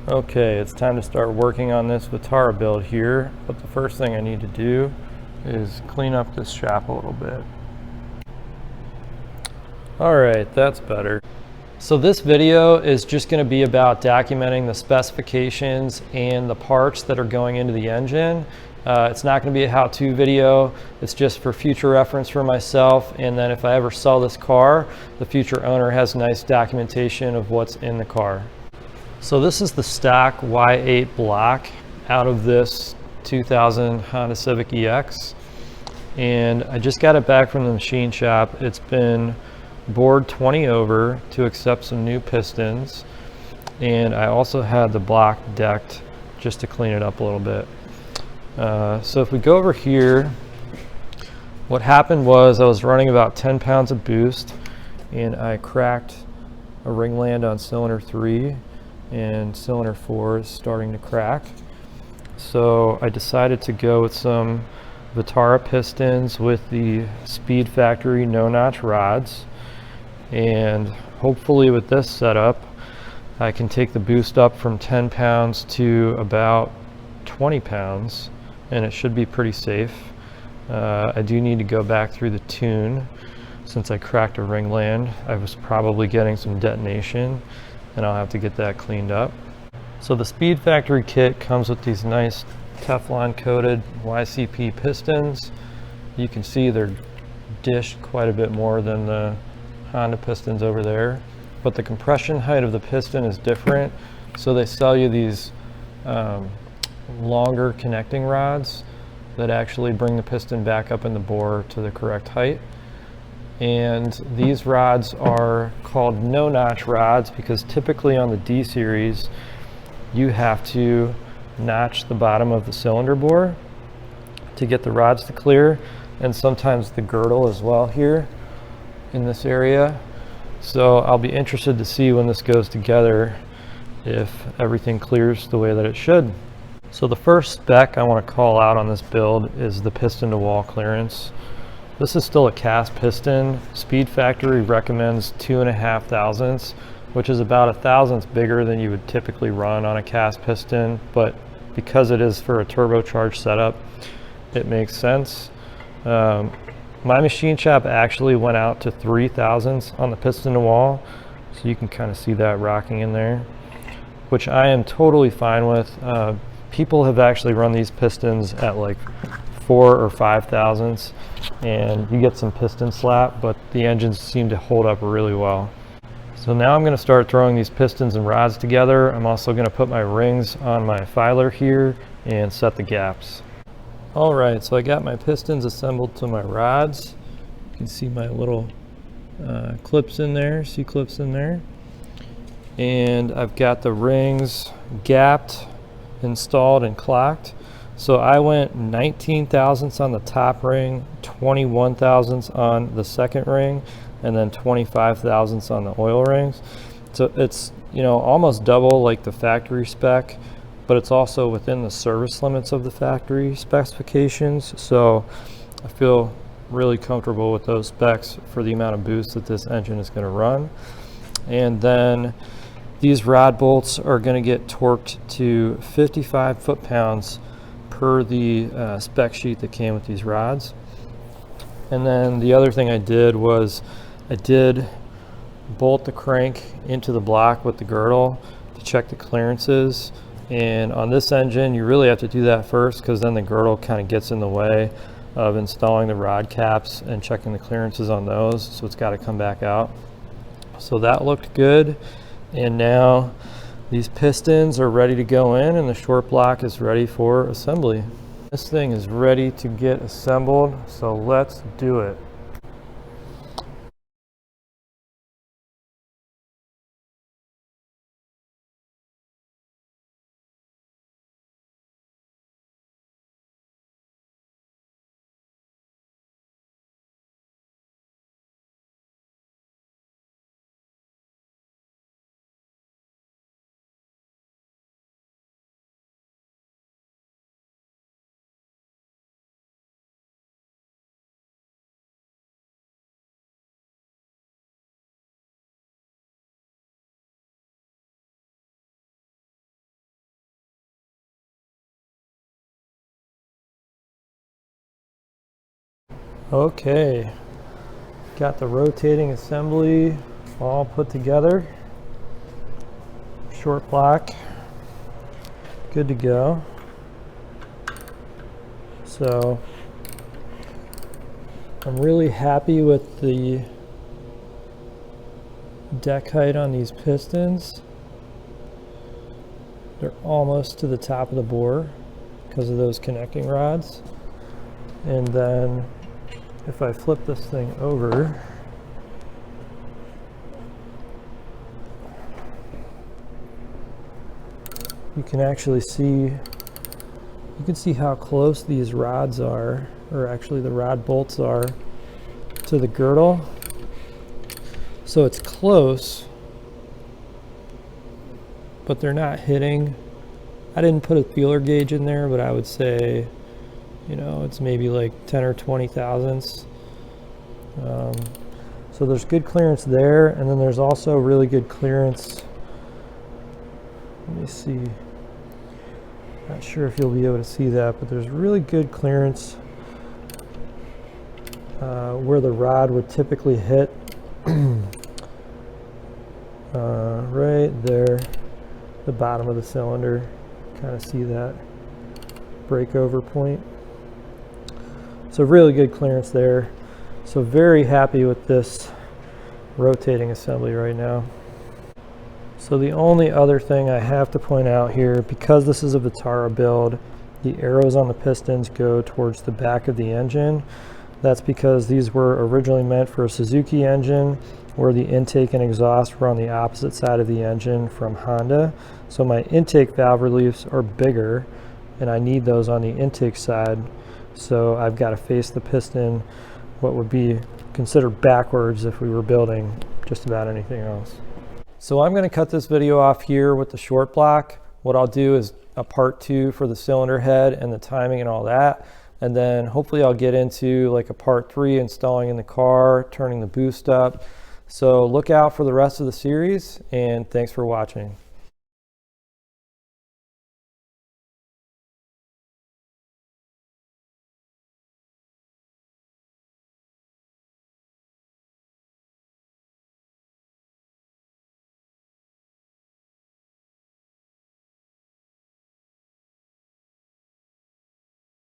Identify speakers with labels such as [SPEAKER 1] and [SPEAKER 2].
[SPEAKER 1] Okay, it's time to start working on this Vitara build here, but the first thing I need to do is clean up this shaft a little bit. Alright, that's better. So this video is just going to be about documenting the specifications and the parts that are going into the engine. It's not going to be a how-to video. It's just for future reference for myself, and then if I ever sell this car, the future owner has nice documentation of what's in the car. So this is the stock Y8 block out of this 2000 Honda Civic EX, and I just got it back from the machine shop. It's been bored 20 over to accept some new pistons, and I also had the block decked just to clean it up a little bit. So if we go over here, what happened was I was running about 10 pounds of boost, and I cracked a ringland on cylinder 3, and cylinder 4 is starting to crack. So I decided to go with some Vitara pistons with the SpeedFactory no-notch rods, and hopefully with this setup I can take the boost up from 10 pounds to about 20 pounds, and it should be pretty safe. I do need to go back through the tune. Since I cracked a ringland, I was probably getting some detonation, and I'll have to get that cleaned up. So the SpeedFactory kit comes with these nice Teflon coated YCP pistons. You can see they're dished quite a bit more than the Honda pistons over there, but the compression height of the piston is different, so they sell you these longer connecting rods that actually bring the piston back up in the bore to the correct height. And these rods are called no-notch rods because typically on the D series you have to notch the bottom of the cylinder bore to get the rods to clear, and sometimes the girdle as well here in this area. So I'll be interested to see when this goes together if everything clears the way that it should. So the first spec I want to call out on this build is the piston to wall clearance. This is still a cast piston. SpeedFactory recommends 2.5 thousandths, which is about a thousandth bigger than you would typically run on a cast piston, but because it is for a turbocharged setup, it makes sense. My machine shop actually went out to 3 thousandths on the piston to wall, so you can kind of see that rocking in there, which I am totally fine with. People have actually run these pistons at like 4 or 5 thousandths, and you get some piston slap, but the engines seem to hold up really well. So now I'm going to start throwing these pistons and rods together. I'm also going to put my rings on my filer here and set the gaps. Alright, so I got my pistons assembled to my rods. You can see my little clips in there, C-clips in there. And I've got the rings gapped, installed, and clocked. So I went 19 thousandths on the top ring, 21 thousandths on the second ring, and then 25 thousandths on the oil rings. So it's, you know, almost double like the factory spec, but it's also within the service limits of the factory specifications. So I feel really comfortable with those specs for the amount of boost that this engine is going to run. And then these rod bolts are going to get torqued to 55 foot-pounds per the spec sheet that came with these rods. And then the other thing I did was I did bolt the crank into the block with the girdle to check the clearances. And on this engine, you really have to do that first, because then the girdle kind of gets in the way of installing the rod caps and checking the clearances on those. So it's got to come back out. So that looked good. And now these pistons are ready to go in, and the short block is ready for assembly. This thing is ready to get assembled, so let's do it. Okay, got the rotating assembly all put together. Short block, good to go. So I'm really happy with the deck height on these pistons. They're almost to the top of the bore because of those connecting rods. And then if I flip this thing over, you can actually see, you can see how close these rods are, or actually the rod bolts are to the girdle. So it's close, but they're not hitting. I didn't put a feeler gauge in there, but I would say, you know, it's maybe like 10 or 20 thousandths. So there's good clearance there, and then there's also really good clearance. Let me see. Not sure if you'll be able to see that, but there's really good clearance where the rod would typically hit. Right there, the bottom of the cylinder. Kind of see that breakover point. So really good clearance there. So very happy with this rotating assembly right now. So the only other thing I have to point out here, because this is a Vitara build, the arrows on the pistons go towards the back of the engine. That's because these were originally meant for a Suzuki engine, where the intake and exhaust were on the opposite side of the engine from Honda. So my intake valve reliefs are bigger, and I need those on the intake side. So I've got to face the piston what would be considered backwards if we were building just about anything else. So I'm going to cut this video off here with the short block. What I'll do is a part 2 for the cylinder head and the timing and all that. And then hopefully I'll get into like a part 3 installing in the car, turning the boost up. So look out for the rest of the series, and thanks for watching.